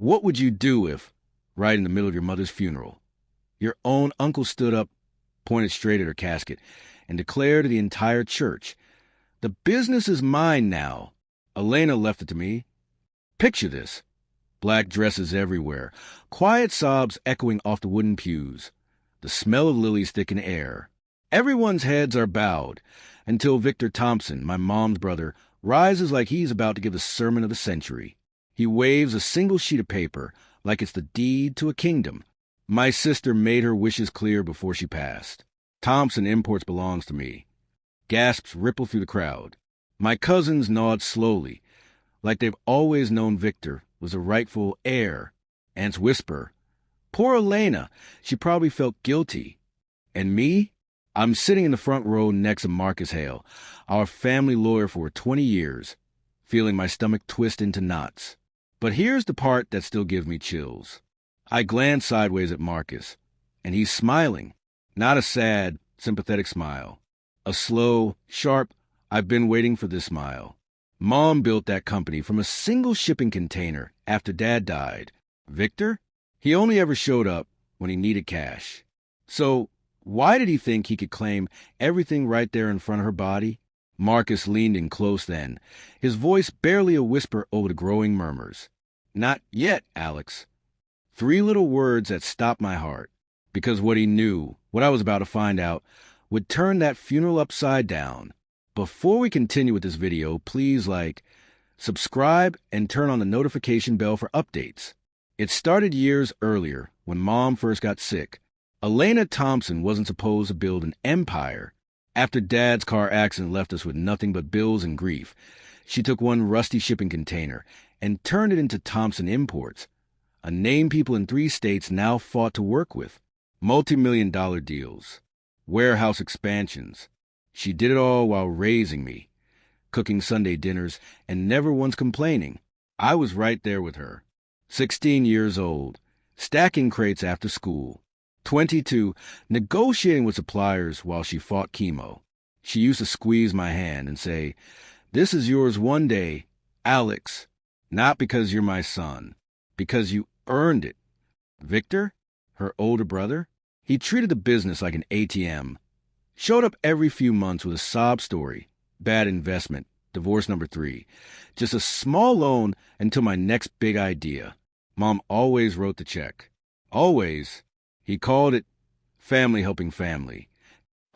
What would you do if, right in the middle of your mother's funeral, your own uncle stood up, pointed straight at her casket, and declared to the entire church, "The business is mine now. Elena left it to me." Picture this. Black dresses everywhere, quiet sobs echoing off the wooden pews, the smell of lilies thick in air. Everyone's heads are bowed until Victor Thompson, my mom's brother, rises like he's about to give the sermon of the century. He waves a single sheet of paper like it's the deed to a kingdom. My sister made her wishes clear before she passed. Thompson Imports belongs to me. Gasps ripple through the crowd. My cousins nod slowly, like they've always known Victor was a rightful heir. Aunts whisper, "Poor Elena, she probably felt guilty." And me? I'm sitting in the front row next to Marcus Hale, our family lawyer for 20 years, feeling my stomach twist into knots. But here's the part that still gives me chills. I glance sideways at Marcus, and he's smiling. Not a sad, sympathetic smile. A slow, sharp, I've been waiting for this smile. Mom built that company from a single shipping container after Dad died. Victor? He only ever showed up when he needed cash. So why did he think he could claim everything right there in front of her body? Marcus leaned in close then, his voice barely a whisper over the growing murmurs. "Not yet, Alex." 3 little words that stopped my heart, because what he knew, what I was about to find out, would turn that funeral upside down. Before we continue with this video, please subscribe, and turn on the notification bell for updates. It started years earlier, when Mom first got sick. Elena Thompson wasn't supposed to build an empire. After Dad's car accident left us with nothing but bills and grief, she took one rusty shipping container and turned it into Thompson Imports, a name people in 3 states now fought to work with. Multi-million-dollar deals, warehouse expansions. She did it all while raising me, cooking Sunday dinners, and never once complaining. I was right there with her. 16 years old, stacking crates after school. 22, negotiating with suppliers while she fought chemo. She used to squeeze my hand and say, "This is yours one day, Alex. Not because you're my son, because you earned it." Victor, her older brother, he treated the business like an ATM. Showed up every few months with a sob story, bad investment, divorce number 3, just a small loan until my next big idea. Mom always wrote the check. Always. He called it family helping family.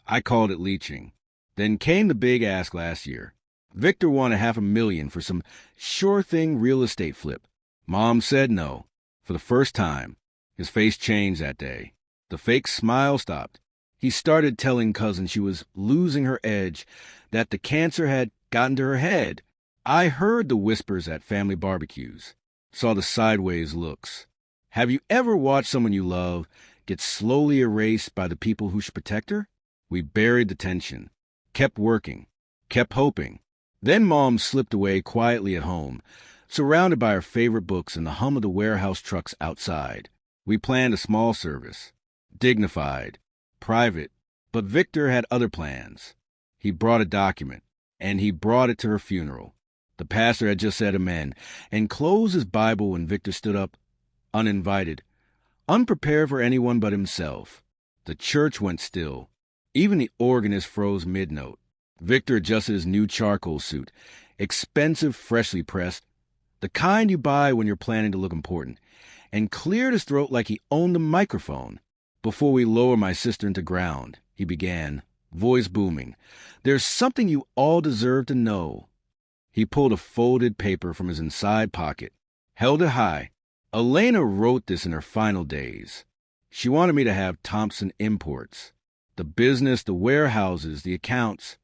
I called it leeching. Then came the big ask last year. Victor wanted $500,000 for some sure thing real estate flip. Mom said no. For the first time. His face changed that day. The fake smile stopped. He started telling cousin she was losing her edge, that the cancer had gotten to her head. I heard the whispers at family barbecues, saw the sideways looks. Have you ever watched someone you love get slowly erased by the people who should protect her? We buried the tension, kept working, kept hoping. Then Mom slipped away quietly at home, surrounded by her favorite books and the hum of the warehouse trucks outside. We planned a small service, dignified, private, but Victor had other plans. He brought a document, and he brought it to her funeral. The pastor had just said amen, and closed his Bible when Victor stood up, uninvited, unprepared for anyone but himself. The church went still. Even the organist froze mid-note. Victor adjusted his new charcoal suit, expensive, freshly pressed, the kind you buy when you're planning to look important, and cleared his throat like he owned the microphone. "Before we lower my sister into ground," he began, voice booming, "there's something you all deserve to know." He pulled a folded paper from his inside pocket, held it high. Elena wrote this in her final days. She wanted me to have Thompson Imports. The business, the warehouses, the accounts,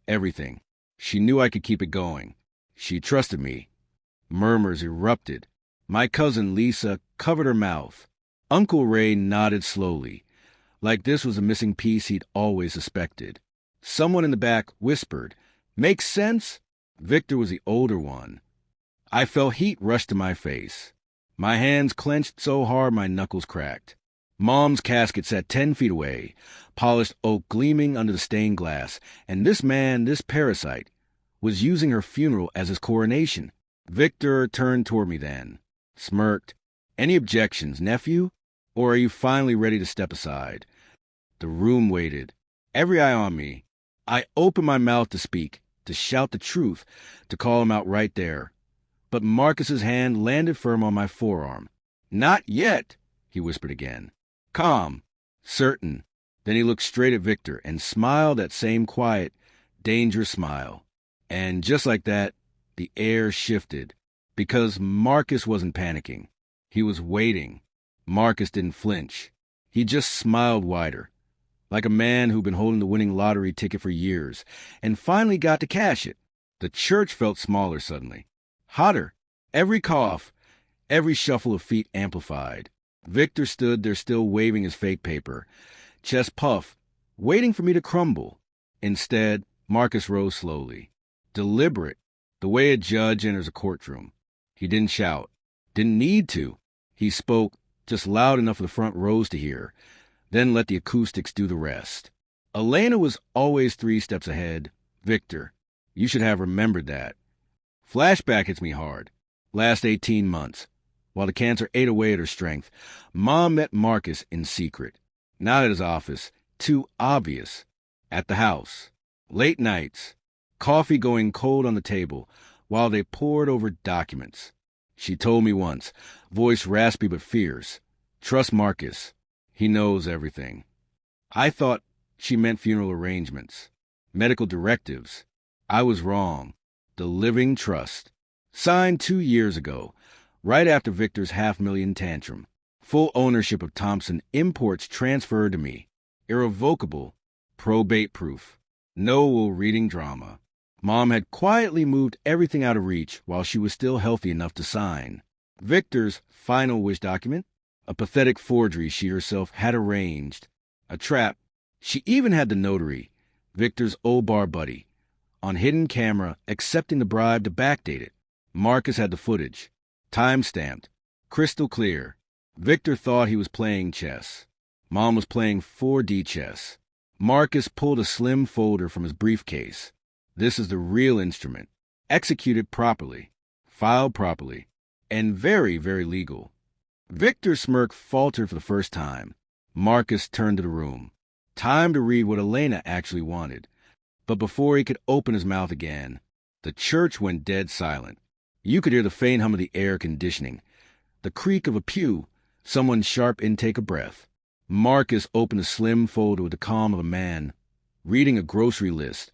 everything. She knew I could keep it going. She trusted me. Murmurs erupted. My cousin Lisa covered her mouth. Uncle Ray nodded slowly, like this was a missing piece he'd always suspected. Someone in the back whispered, "Makes sense?" Victor was the older one. I felt heat rush to my face. My hands clenched so hard my knuckles cracked. Mom's casket sat 10 feet away, polished oak gleaming under the stained glass, and this man, this parasite, was using her funeral as his coronation. Victor turned toward me then, smirked, Any objections, nephew? Or are you finally ready to step aside? The room waited, every eye on me. I opened my mouth to speak, to shout the truth, to call him out right there. But Marcus's hand landed firm on my forearm. Not yet, he whispered again. Calm, certain. Then he looked straight at Victor and smiled that same quiet, dangerous smile. And just like that, the air shifted, because Marcus wasn't panicking. He was waiting. Marcus didn't flinch. He just smiled wider, like a man who'd been holding the winning lottery ticket for years, and finally got to cash it. The church felt smaller suddenly, hotter. Every cough, every shuffle of feet amplified. Victor stood there still waving his fake paper, chest puffed, waiting for me to crumble. Instead, Marcus rose slowly, deliberate, the way a judge enters a courtroom. He didn't shout, didn't need to. He spoke just loud enough for the front rows to hear, then let the acoustics do the rest. Elena was always 3 steps ahead. Victor, you should have remembered that. Flashback hits me hard. Last 18 months. While the cancer ate away at her strength, Mom met Marcus in secret. Not at his office. Too obvious. At the house. Late nights. Coffee going cold on the table while they pored over documents. She told me once, voice raspy but fierce, trust Marcus. He knows everything. I thought she meant funeral arrangements, medical directives. I was wrong. The living trust. Signed 2 years ago, right after Victor's $500,000 tantrum. Full ownership of Thompson Imports transferred to me. Irrevocable. Probate-proof. No will-reading drama. Mom had quietly moved everything out of reach while she was still healthy enough to sign. Victor's final wish document? A pathetic forgery she herself had arranged. A trap. She even had the notary, Victor's old bar buddy, on hidden camera accepting the bribe to backdate it. Marcus had the footage. Time-stamped. Crystal clear. Victor thought he was playing chess. Mom was playing 4D chess. Marcus pulled a slim folder from his briefcase. This is the real instrument. Executed properly. Filed properly. And very, very legal. Victor's smirk faltered for the first time. Marcus turned to the room. Time to read what Elena actually wanted. But before he could open his mouth again, the church went dead silent. You could hear the faint hum of the air conditioning, the creak of a pew, someone's sharp intake of breath. Marcus opened a slim folder with the calm of a man reading a grocery list,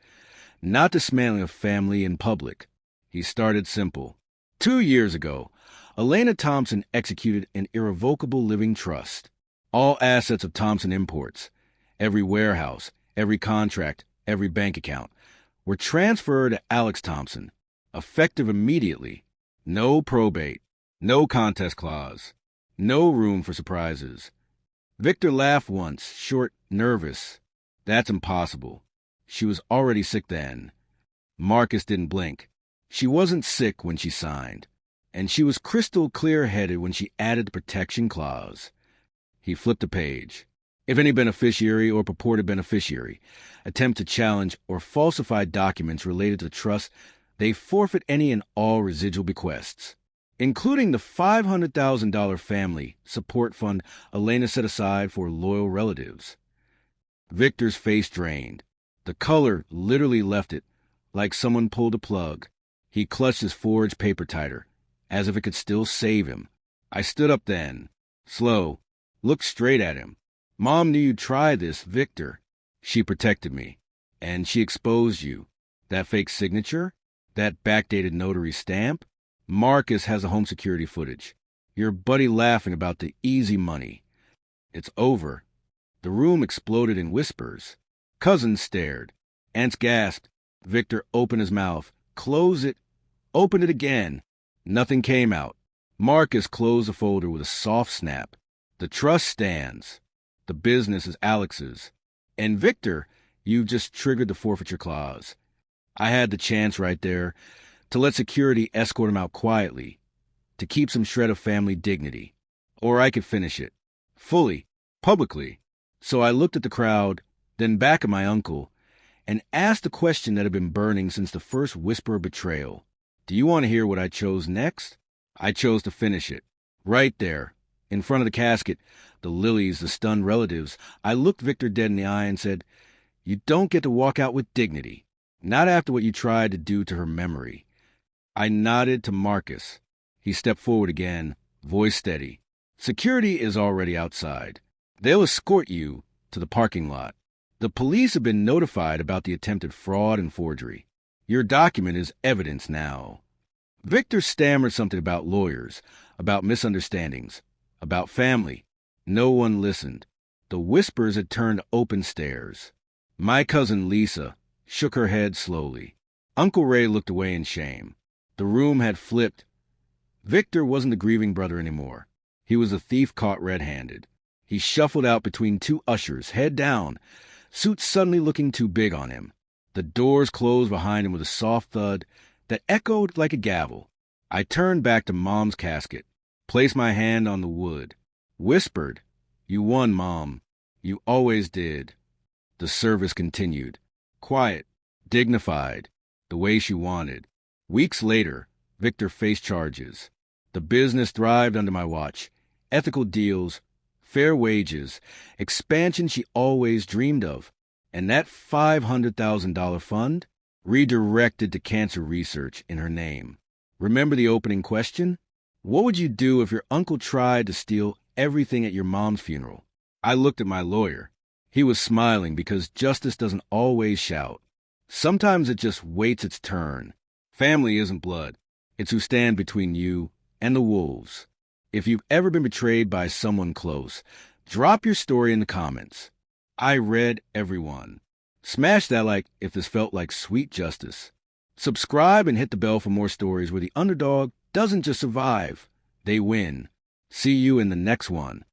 not dismantling a family in public. He started simple. 2 years ago, Elena Thompson executed an irrevocable living trust. All assets of Thompson Imports, every warehouse, every contract, every bank account, were transferred to Alex Thompson, effective immediately. No probate, no contest clause, no room for surprises. Victor laughed once, short, nervous. That's impossible. She was already sick then. Marcus didn't blink. She wasn't sick when she signed, and she was crystal clear-headed when she added the protection clause. He flipped a page. If any beneficiary or purported beneficiary attempt to challenge or falsify documents related to the trust, they forfeit any and all residual bequests, including the $500,000 family support fund Elena set aside for loyal relatives. Victor's face drained. The color literally left it, like someone pulled a plug. He clutched his forged paper tighter, as if it could still save him. I stood up then, slow, looked straight at him. Mom knew you'd try this, Victor. She protected me. And she exposed you. That fake signature? That backdated notary stamp? Marcus has the home security footage. Your buddy laughing about the easy money. It's over. The room exploded in whispers. Cousins stared. Aunts gasped. Victor opened his mouth. Close it. Open it again. Nothing came out. Marcus closed the folder with a soft snap. The trust stands. The business is Alex's. And Victor, you've just triggered the forfeiture clause. I had the chance right there to let security escort him out quietly, to keep some shred of family dignity. Or I could finish it. Fully. Publicly. So I looked at the crowd, then back at my uncle, and asked the question that had been burning since the first whisper of betrayal. Do you want to hear what I chose next? I chose to finish it. Right there, in front of the casket, the lilies, the stunned relatives, I looked Victor dead in the eye and said, "You don't get to walk out with dignity. Not after what you tried to do to her memory." I nodded to Marcus. He stepped forward again, voice steady. "Security is already outside. They'll escort you to the parking lot. The police have been notified about the attempted fraud and forgery. Your document is evidence now." Victor stammered something about lawyers, about misunderstandings, about family. No one listened. The whispers had turned open stairs. My cousin Lisa shook her head slowly. Uncle Ray looked away in shame. The room had flipped. Victor wasn't the grieving brother anymore. He was a thief caught red-handed. He shuffled out between two ushers, head down, suit suddenly looking too big on him. The doors closed behind him with a soft thud that echoed like a gavel. I turned back to Mom's casket, placed my hand on the wood, whispered, "You won, Mom. You always did." The service continued. Quiet, dignified, the way she wanted. Weeks later, Victor faced charges. The business thrived under my watch. Ethical deals, fair wages, expansion she always dreamed of. And that $500,000 fund? Redirected to cancer research in her name. Remember the opening question? What would you do if your uncle tried to steal everything at your mom's funeral? I looked at my lawyer. He was smiling because justice doesn't always shout. Sometimes it just waits its turn. Family isn't blood. It's who stand between you and the wolves. If you've ever been betrayed by someone close, drop your story in the comments. I read everyone. Smash that like if this felt like sweet justice. Subscribe and hit the bell for more stories where the underdog doesn't just survive, they win. See you in the next one.